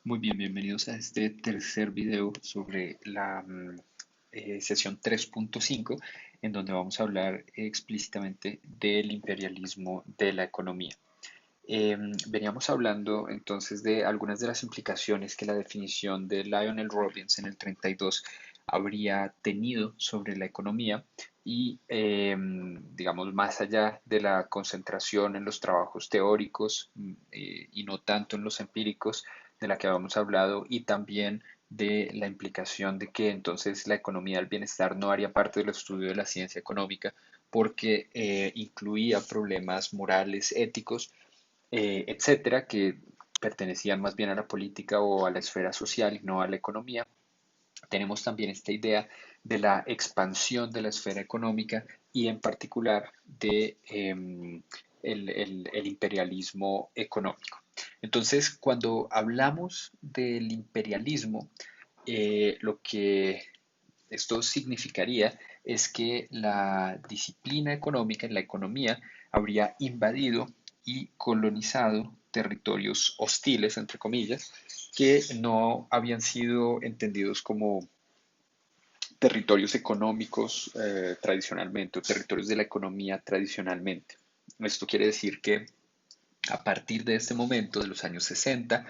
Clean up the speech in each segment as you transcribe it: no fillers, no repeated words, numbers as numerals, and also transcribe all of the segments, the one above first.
Muy bien, bienvenidos a este tercer video sobre la sesión 3.5, en donde vamos a hablar explícitamente del imperialismo de la economía. Veníamos hablando entonces de algunas de las implicaciones que la definición de Lionel Robbins en el 32 habría tenido sobre la economía y, digamos, más allá de la concentración en los trabajos teóricos y no tanto en los empíricos de la que habíamos hablado, y también de la implicación de que entonces la economía del bienestar no haría parte del estudio de la ciencia económica porque incluía problemas morales, éticos, etcétera, que pertenecían más bien a la política o a la esfera social y no a la economía. Tenemos también esta idea de la expansión de la esfera económica y en particular de el imperialismo económico. Entonces, cuando hablamos del imperialismo, lo que esto significaría es que la disciplina económica, la economía, habría invadido y colonizado territorios hostiles, entre comillas, que no habían sido entendidos como territorios económicos tradicionalmente o territorios de la economía tradicionalmente. Esto quiere decir que a partir de este momento, de los años 60,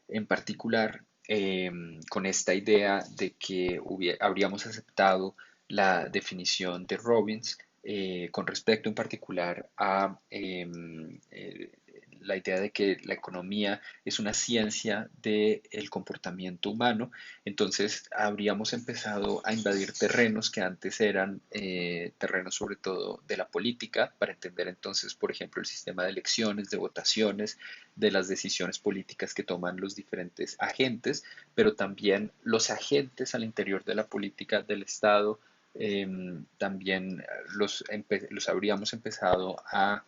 en particular, con esta idea de que habríamos aceptado la definición de Robbins con respecto en particular a la idea de que la economía es una ciencia del comportamiento humano. Entonces habríamos empezado a invadir terrenos que antes eran terrenos sobre todo de la política, para entender entonces, por ejemplo, el sistema de elecciones, de votaciones, de las decisiones políticas que toman los diferentes agentes, pero también los agentes al interior de la política del Estado. También los habríamos empezado a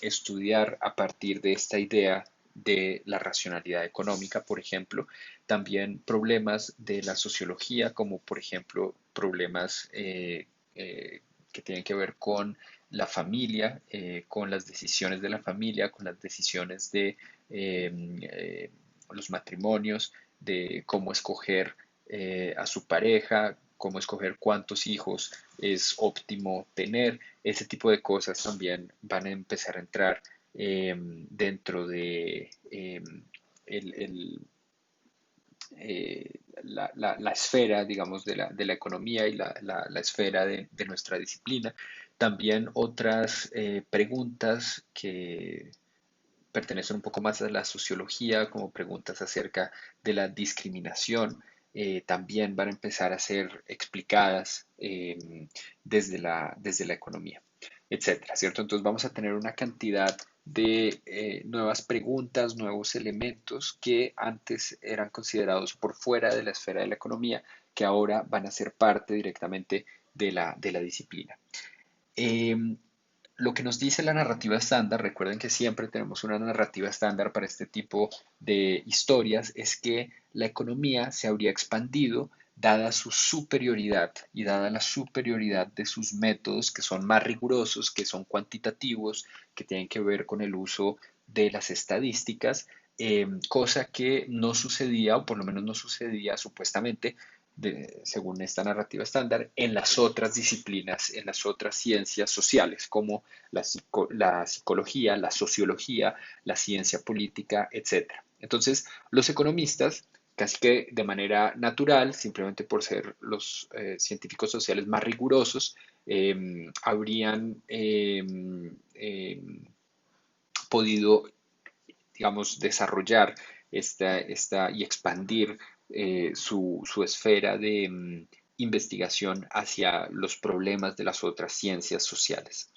estudiar a partir de esta idea de la racionalidad económica, por ejemplo, también problemas de la sociología, como por ejemplo problemas que tienen que ver con la familia, con las decisiones de la familia, con las decisiones de eh, eh, los matrimonios, de cómo escoger a su pareja, cómo escoger cuántos hijos es óptimo tener. Ese tipo de cosas también van a empezar a entrar dentro de el, el, la esfera, digamos, de la economía y la esfera de nuestra disciplina. También otras preguntas que pertenecen un poco más a la sociología, como preguntas acerca de la discriminación, también van a empezar a ser explicadas desde la economía, etcétera, ¿cierto? Entonces vamos a tener una cantidad de nuevas preguntas, nuevos elementos que antes eran considerados por fuera de la esfera de la economía, que ahora van a ser parte directamente de la disciplina. Eh, lo que nos dice la narrativa estándar, recuerden que siempre tenemos una narrativa estándar para este tipo de historias, es que la economía se habría expandido dada su superioridad y dada la superioridad de sus métodos que son más rigurosos, que son cuantitativos, que tienen que ver con el uso de las estadísticas, cosa que no sucedía, o por lo menos no sucedía supuestamente, según esta narrativa estándar, en las otras disciplinas, en las otras ciencias sociales, como la psicología, la sociología, la ciencia política, etcétera. Entonces, los economistas, casi que de manera natural, simplemente por ser los científicos sociales más rigurosos, habrían podido, digamos, desarrollar y expandir su esfera de investigación hacia los problemas de las otras ciencias sociales.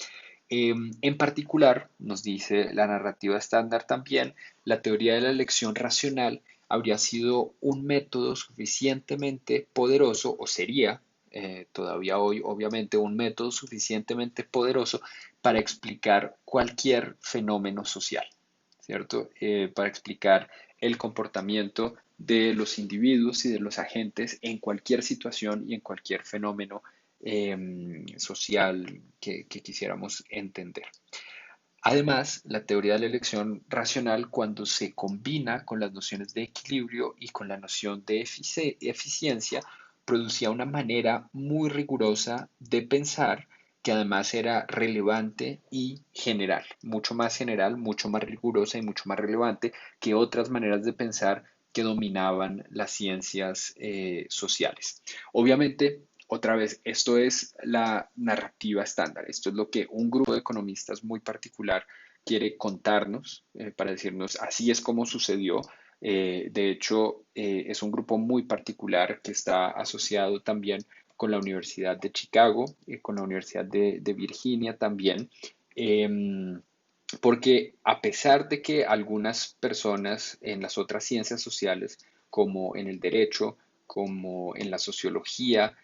En particular, nos dice la narrativa estándar también, la teoría de la elección racional habría sido un método suficientemente poderoso, o sería todavía hoy, obviamente, un método suficientemente poderoso para explicar cualquier fenómeno social, ¿cierto? Para explicar el comportamiento de los individuos y de los agentes en cualquier situación y en cualquier fenómeno social que quisiéramos entender. Además, la teoría de la elección racional, cuando se combina con las nociones de equilibrio y con la noción de eficiencia, producía una manera muy rigurosa de pensar que además era relevante y general, mucho más rigurosa y mucho más relevante que otras maneras de pensar que dominaban las ciencias sociales. Obviamente, otra vez, esto es la narrativa estándar, esto es lo que un grupo de economistas muy particular quiere contarnos para decirnos así es como sucedió. De hecho, es un grupo muy particular que está asociado también con la Universidad de Chicago, con la Universidad de Virginia también, porque a pesar de que algunas personas en las otras ciencias sociales, como en el derecho, como en la sociología,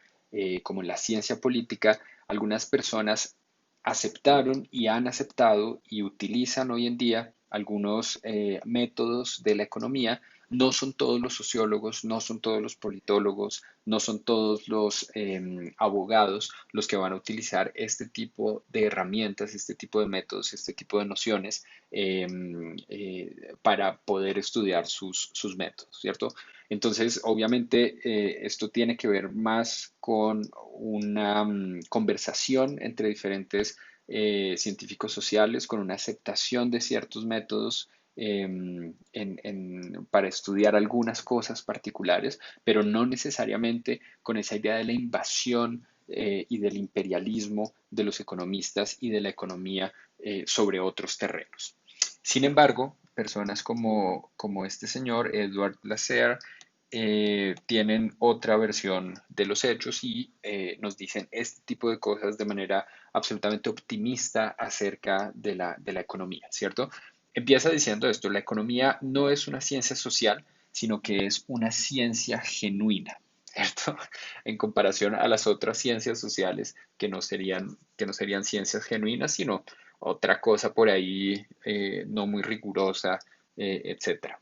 como en la ciencia política, algunas personas aceptaron y han aceptado y utilizan hoy en día algunos métodos de la economía. No son todos los sociólogos, no son todos los politólogos, no son todos los abogados los que van a utilizar este tipo de herramientas, este tipo de métodos, este tipo de nociones para poder estudiar sus métodos, ¿cierto? Entonces, obviamente, esto tiene que ver más con una conversación entre diferentes científicos sociales, con una aceptación de ciertos métodos para estudiar algunas cosas particulares, pero no necesariamente con esa idea de la invasión y del imperialismo de los economistas y de la economía sobre otros terrenos. Sin embargo, personas como este señor, Edward Lasserre, tienen otra versión de los hechos y nos dicen este tipo de cosas de manera absolutamente optimista acerca de la economía, ¿cierto? Empieza diciendo esto, la economía no es una ciencia social, sino que es una ciencia genuina, ¿cierto? En comparación a las otras ciencias sociales que no serían ciencias genuinas, sino otra cosa por ahí no muy rigurosa, etcétera.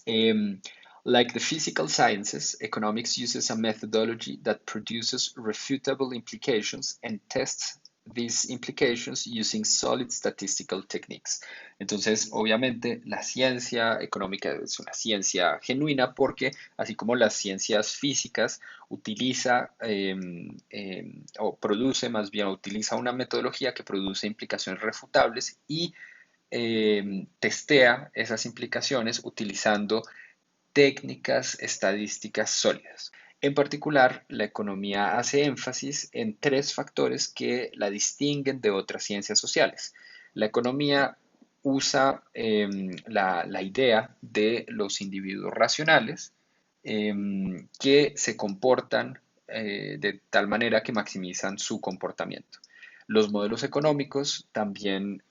Um, like the physical sciences, economics uses a methodology that produces refutable implications and tests these implications using solid statistical techniques. Entonces, obviamente, la ciencia económica es una ciencia genuina porque, así como las ciencias físicas, utiliza o produce, más bien, utiliza una metodología que produce implicaciones refutables y testea esas implicaciones utilizando técnicas estadísticas sólidas. En particular, la economía hace énfasis en tres factores que la distinguen de otras ciencias sociales. La economía usa la idea de los individuos racionales que se comportan de tal manera que maximizan su comportamiento. Los modelos económicos también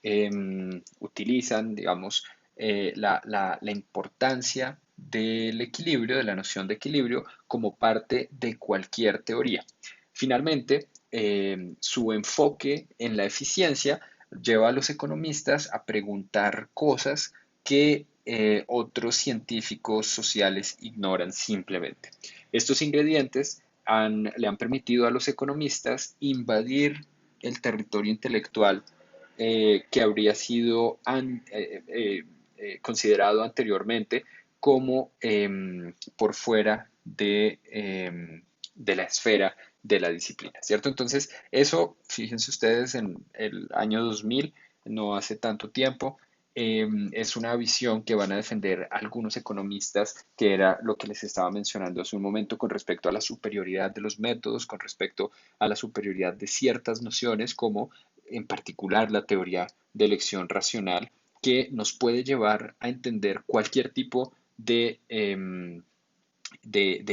utilizan, digamos, la importancia del equilibrio, de la noción de equilibrio, como parte de cualquier teoría. Finalmente, su enfoque en la eficiencia lleva a los economistas a preguntar cosas que otros científicos sociales ignoran simplemente. Estos ingredientes le han permitido a los economistas invadir el territorio intelectual que habría sido considerado anteriormente como por fuera de la esfera de la disciplina, ¿cierto? Entonces, eso, fíjense ustedes, en el año 2000, no hace tanto tiempo, es una visión que van a defender algunos economistas, que era lo que les estaba mencionando hace un momento con respecto a la superioridad de los métodos, con respecto a la superioridad de ciertas nociones, como en particular la teoría de elección racional, que nos puede llevar a entender cualquier tipo de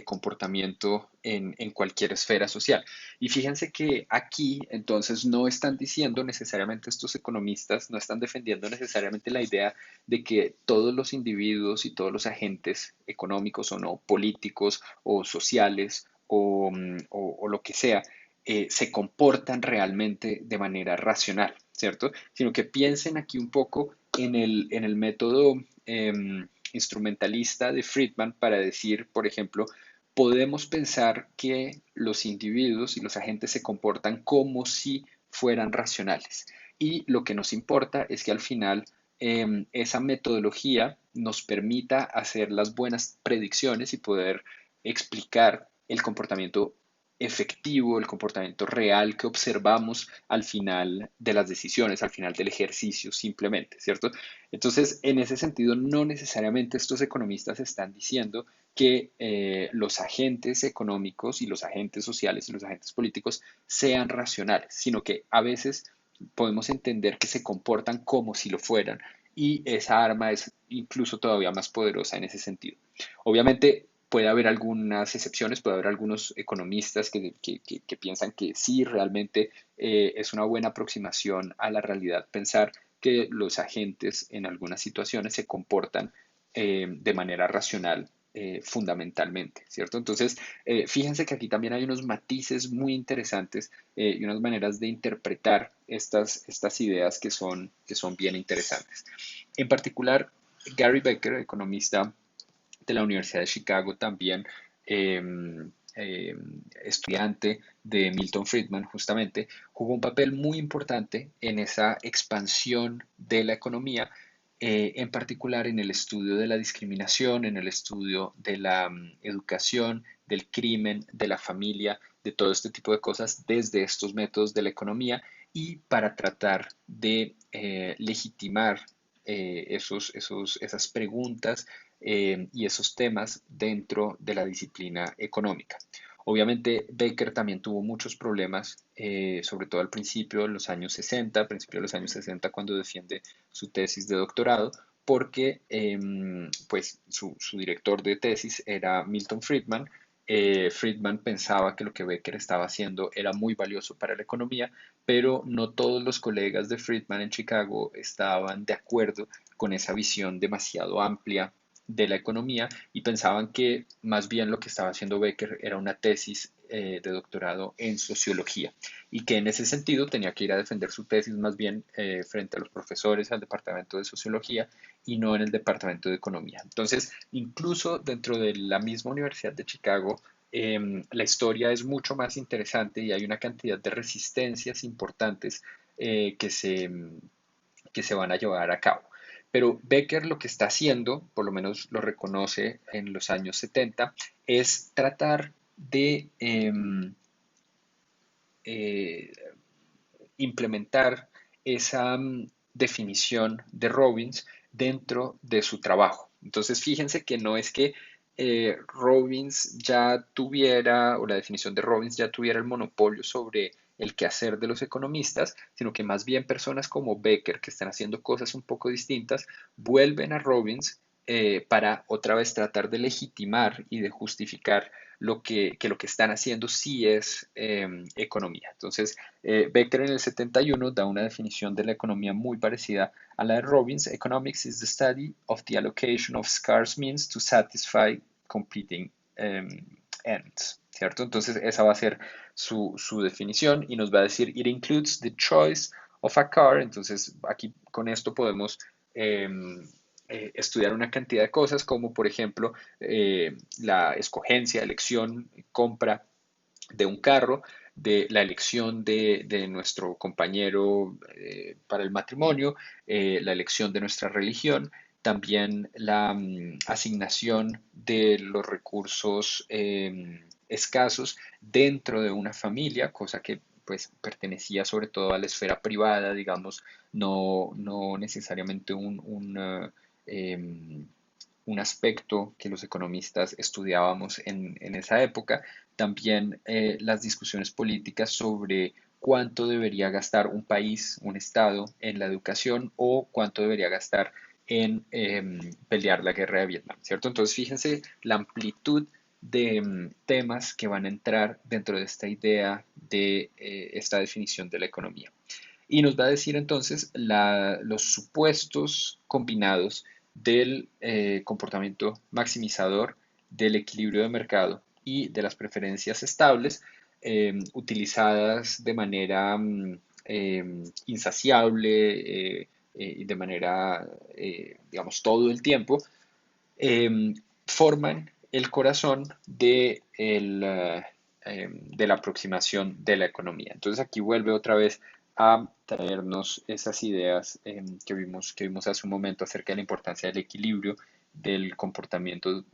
comportamiento en cualquier esfera social. Y fíjense que aquí entonces no están diciendo necesariamente estos economistas, no están defendiendo necesariamente la idea de que todos los individuos y todos los agentes económicos o no, políticos o sociales o lo que sea, se comportan realmente de manera racional, ¿cierto? Sino que piensen aquí un poco en el método instrumentalista de Friedman para decir, por ejemplo, podemos pensar que los individuos y los agentes se comportan como si fueran racionales. y lo que nos importa es que al final esa metodología nos permita hacer las buenas predicciones y poder explicar el comportamiento efectivo, el comportamiento real que observamos al final de las decisiones, al final del ejercicio simplemente, ¿cierto? Entonces, en ese sentido, no necesariamente estos economistas están diciendo que los agentes económicos y los agentes sociales y los agentes políticos sean racionales, sino que a veces podemos entender que se comportan como si lo fueran y esa arma es incluso todavía más poderosa en ese sentido. Obviamente puede haber algunas excepciones, puede haber algunos economistas que piensan que sí, realmente es una buena aproximación a la realidad pensar que los agentes en algunas situaciones se comportan de manera racional fundamentalmente, ¿cierto? Entonces, fíjense que aquí también hay unos matices muy interesantes y unas maneras de interpretar estas ideas que son bien interesantes. En particular, Gary Becker, economista de la Universidad de Chicago, también eh, eh, estudiante de Milton Friedman, justamente, jugó un papel muy importante en esa expansión de la economía, en particular en el estudio de la discriminación, en el estudio de la educación, del crimen, de la familia, de todo este tipo de cosas desde estos métodos de la economía y para tratar de legitimar esas preguntas y esos temas dentro de la disciplina económica. Obviamente, Baker también tuvo muchos problemas, sobre todo al principio de los años 60, principio de los años 60, cuando defiende su tesis de doctorado, porque pues su director de tesis era Milton Friedman. Friedman pensaba que lo que Becker estaba haciendo era muy valioso para la economía, pero no todos los colegas de Friedman en Chicago estaban de acuerdo con esa visión demasiado amplia de la economía y pensaban que más bien lo que estaba haciendo Becker era una tesis de doctorado en sociología y que en ese sentido tenía que ir a defender su tesis más bien frente a los profesores al departamento de sociología y no en el departamento de economía. Entonces, incluso dentro de la misma Universidad de Chicago, la historia es mucho más interesante y hay una cantidad de resistencias importantes que se van a llevar a cabo. Pero Becker lo que está haciendo, por lo menos lo reconoce en los años 70, es tratar de eh, implementar esa definición de Robbins dentro de su trabajo. Entonces, fíjense que no es que Robbins ya tuviera, o la definición de Robbins ya tuviera el monopolio sobre el quehacer de los economistas, sino que más bien personas como Becker, que están haciendo cosas un poco distintas, vuelven a Robbins para otra vez tratar de legitimar y de justificar lo que están haciendo sí es economía. Entonces, Becker en el 71 da una definición de la economía muy parecida a la de Robbins. Economics is the study of the allocation of scarce means to satisfy competing ends, ¿cierto? Entonces, esa va a ser su definición y nos va a decir, it includes the choice of a car. Entonces, aquí con esto podemos estudiar una cantidad de cosas como, por ejemplo, la escogencia, elección, compra de un carro, de la elección de nuestro compañero para el matrimonio, la elección de nuestra religión, también la asignación de los recursos escasos dentro de una familia, cosa que pues pertenecía sobre todo a la esfera privada, digamos, no necesariamente un aspecto que los economistas estudiábamos en esa época. También las discusiones políticas sobre cuánto debería gastar un país, un estado en la educación o cuánto debería gastar en pelear la guerra de Vietnam, ¿cierto? Entonces fíjense la amplitud de temas que van a entrar dentro de esta idea de esta definición de la economía. Y nos va a decir entonces los supuestos combinados del comportamiento maximizador, del equilibrio de mercado y de las preferencias estables utilizadas de manera insaciable y de manera, digamos, todo el tiempo, eh, forman el corazón de la aproximación de la economía. Entonces aquí vuelve otra vez a traernos esas ideas que vimos hace un momento acerca de la importancia del equilibrio del comportamiento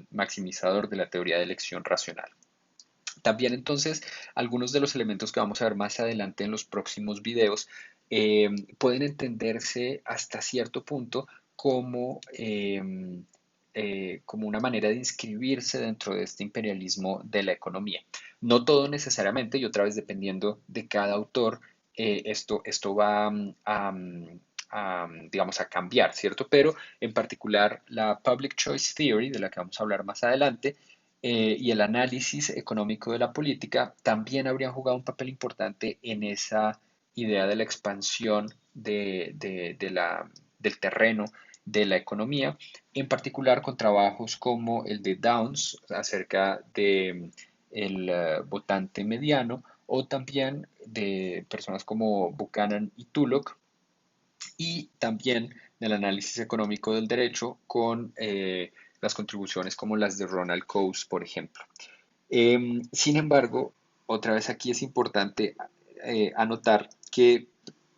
maximizador de la teoría de elección racional. También entonces algunos de los elementos que vamos a ver más adelante en los próximos videos eh, pueden entenderse hasta cierto punto como, como una manera de inscribirse dentro de este imperialismo de la economía. No todo necesariamente, y otra vez dependiendo de cada autor, esto va digamos, a cambiar, ¿cierto? Pero en particular la Public Choice Theory, de la que vamos a hablar más adelante, y el análisis económico de la política también habrían jugado un papel importante en esa idea de la expansión del terreno de la economía, en particular con trabajos como el de Downs acerca de el votante mediano o también de personas como Buchanan y Tullock y también del análisis económico del derecho con las contribuciones como las de Ronald Coase, por ejemplo. Sin embargo, otra vez aquí es importante anotar que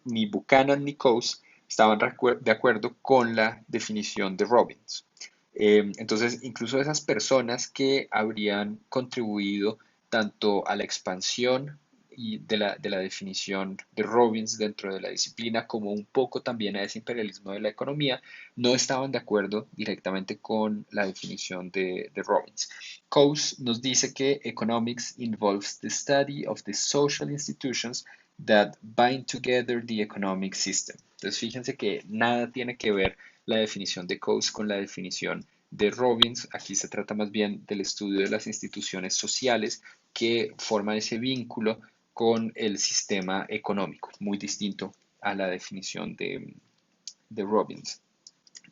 ni Buchanan ni Coase estaban de acuerdo con la definición de Robbins. Entonces, incluso esas personas que habrían contribuido tanto a la expansión y de la definición de Robbins dentro de la disciplina, como un poco también a ese imperialismo de la economía, no estaban de acuerdo directamente con la definición de Robbins. Coase nos dice que economics involves the study of the social institutions that bind together the economic system. Entonces, fíjense que nada tiene que ver la definición de Coase con la definición de Robbins. Aquí se trata más bien del estudio de las instituciones sociales que forman ese vínculo con el sistema económico, muy distinto a la definición de Robbins.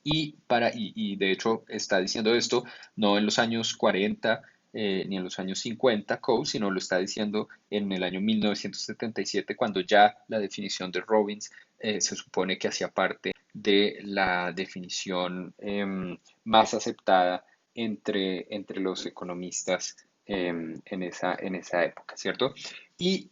Y de hecho está diciendo esto no en los años 40 ni en los años 50 Coase, sino lo está diciendo en el año 1977 cuando ya la definición de Robbins se supone que hacía parte de la definición más aceptada entre los economistas en esa época, ¿cierto? Y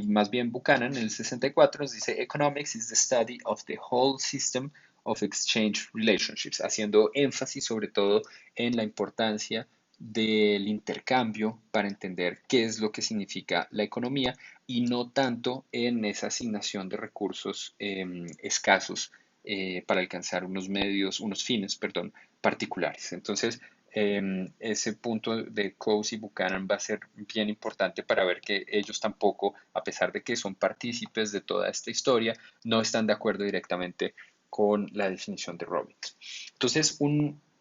más bien Buchanan en el 64 nos dice, Economics is the study of the whole system of exchange relationships, haciendo énfasis sobre todo en la importancia del intercambio para entender qué es lo que significa la economía y no tanto en esa asignación de recursos escasos para alcanzar unos fines, perdón, particulares. Entonces, ese punto de Coase y Buchanan va a ser bien importante para ver que ellos tampoco, a pesar de que son partícipes de toda esta historia, no están de acuerdo directamente con la definición de Robbins. Entonces,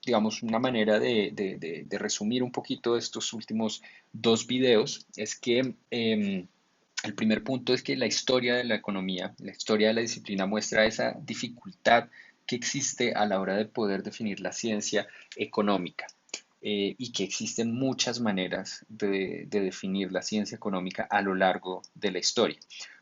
digamos, una manera de resumir un poquito estos últimos dos videos es que el primer punto es que la historia de la economía, la historia de la disciplina muestra esa dificultad que existe a la hora de poder definir la ciencia económica y que existen muchas maneras de definir la ciencia económica a lo largo de la historia.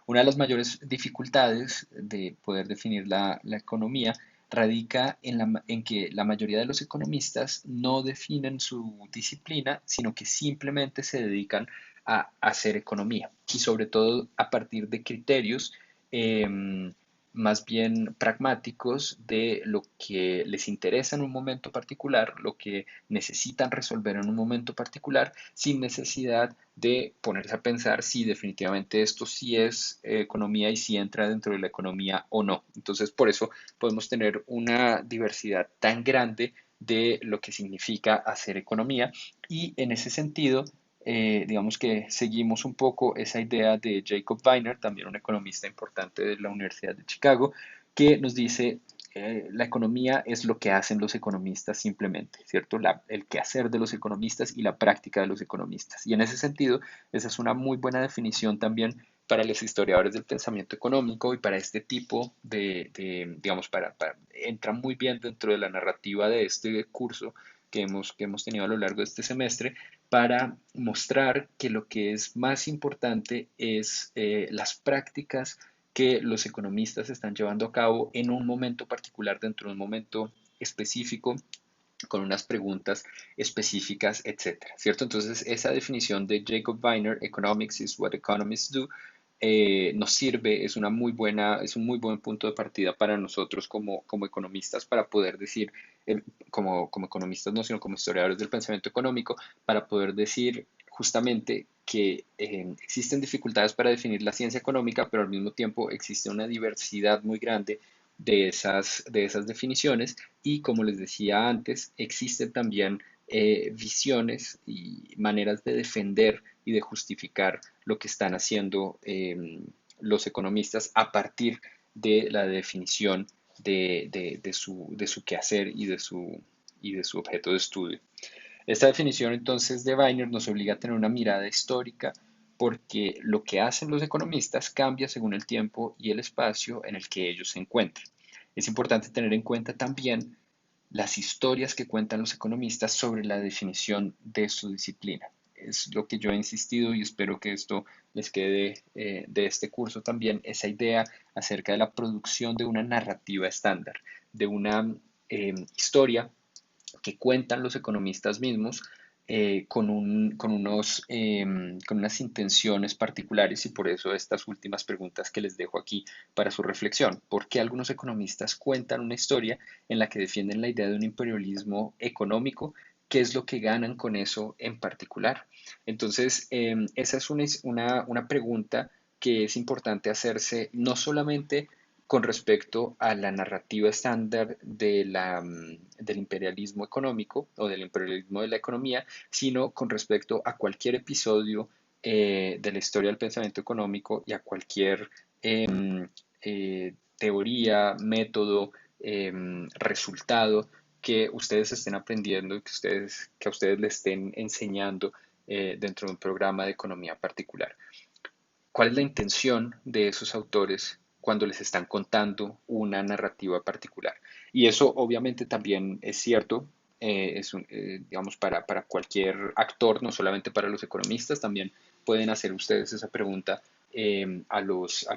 Una de las mayores dificultades de poder definir la economía radica en que la mayoría de los economistas no definen su disciplina, sino que simplemente se dedican a hacer economía y sobre todo a partir de criterios más bien pragmáticos de lo que les interesa en un momento particular, lo que necesitan resolver en un momento particular, sin necesidad de ponerse a pensar si definitivamente esto sí es economía y si entra dentro de la economía o no. Entonces, por eso podemos tener una diversidad tan grande de lo que significa hacer economía y en ese sentido digamos que seguimos un poco esa idea de Jacob Weiner, también un economista importante de la Universidad de Chicago, que nos dice la economía es lo que hacen los economistas simplemente, ¿cierto? El quehacer de los economistas y la práctica de los economistas. Y en ese sentido, esa es una muy buena definición también para los historiadores del pensamiento económico y para este tipo digamos, entra muy bien dentro de la narrativa de este curso que hemos tenido a lo largo de este semestre para mostrar que lo que es más importante es las prácticas que los economistas están llevando a cabo en un momento particular, dentro de un momento específico, con unas preguntas específicas, etcétera, ¿cierto? Entonces, esa definición de Jacob Weiner, Economics is what economists do, nos sirve, es un muy buen punto de partida para nosotros como economistas para poder decir, como economistas no, sino como historiadores del pensamiento económico, para poder decir justamente que existen dificultades para definir la ciencia económica, pero al mismo tiempo existe una diversidad muy grande de esas definiciones y como les decía antes, existen también visiones y maneras de defender y de justificar lo que están haciendo los economistas a partir de la definición de su quehacer y de su objeto de estudio. Esta definición entonces de Weiner nos obliga a tener una mirada histórica porque lo que hacen los economistas cambia según el tiempo y el espacio en el que ellos se encuentran. Es importante tener en cuenta también las historias que cuentan los economistas sobre la definición de su disciplina. Es lo que yo he insistido y espero que esto les quede de este curso también, esa idea acerca de la producción de una narrativa estándar, de una historia que cuentan los economistas mismos con unas intenciones particulares y por eso estas últimas preguntas que les dejo aquí para su reflexión. ¿Por qué algunos economistas cuentan una historia en la que defienden la idea de un imperialismo económico? ¿Qué es lo que ganan con eso en particular? Entonces, esa es una pregunta que es importante hacerse no solamente con respecto a la narrativa estándar del imperialismo económico o del imperialismo de la economía, sino con respecto a cualquier episodio de la historia del pensamiento económico y a cualquier teoría, método, resultado que ustedes estén aprendiendo y que a ustedes les estén enseñando dentro de un programa de economía particular. ¿Cuál es la intención de esos autores cuando les están contando una narrativa particular? Y eso obviamente también es cierto, digamos, para cualquier actor, no solamente para los economistas, también pueden hacer ustedes esa pregunta a los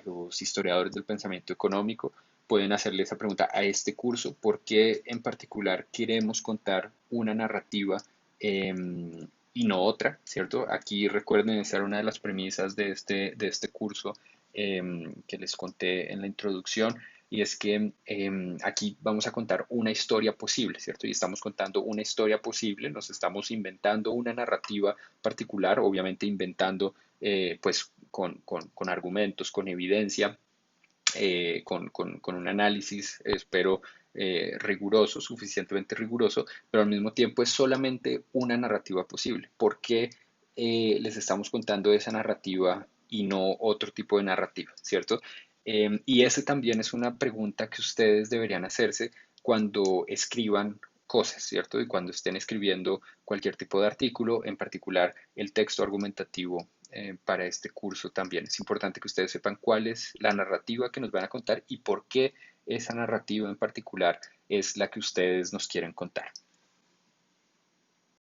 historiadores del pensamiento económico, pueden hacerle esa pregunta a este curso, ¿por qué en particular queremos contar una narrativa y no otra, ¿cierto? Aquí recuerden, esa era una de las premisas de este curso que les conté en la introducción, y es que aquí vamos a contar una historia posible, ¿cierto? Y estamos contando una historia posible, nos estamos inventando una narrativa particular, obviamente inventando pues con argumentos, con evidencia, con un análisis, espero, riguroso, suficientemente riguroso, pero al mismo tiempo es solamente una narrativa posible. ¿Por qué les estamos contando esa narrativa y no otro tipo de narrativa, ¿cierto? Y esa también es una pregunta que ustedes deberían hacerse cuando escriban cosas, ¿cierto? Y cuando estén escribiendo cualquier tipo de artículo, en particular el texto argumentativo para este curso también. Es importante que ustedes sepan cuál es la narrativa que nos van a contar y por qué esa narrativa en particular es la que ustedes nos quieren contar.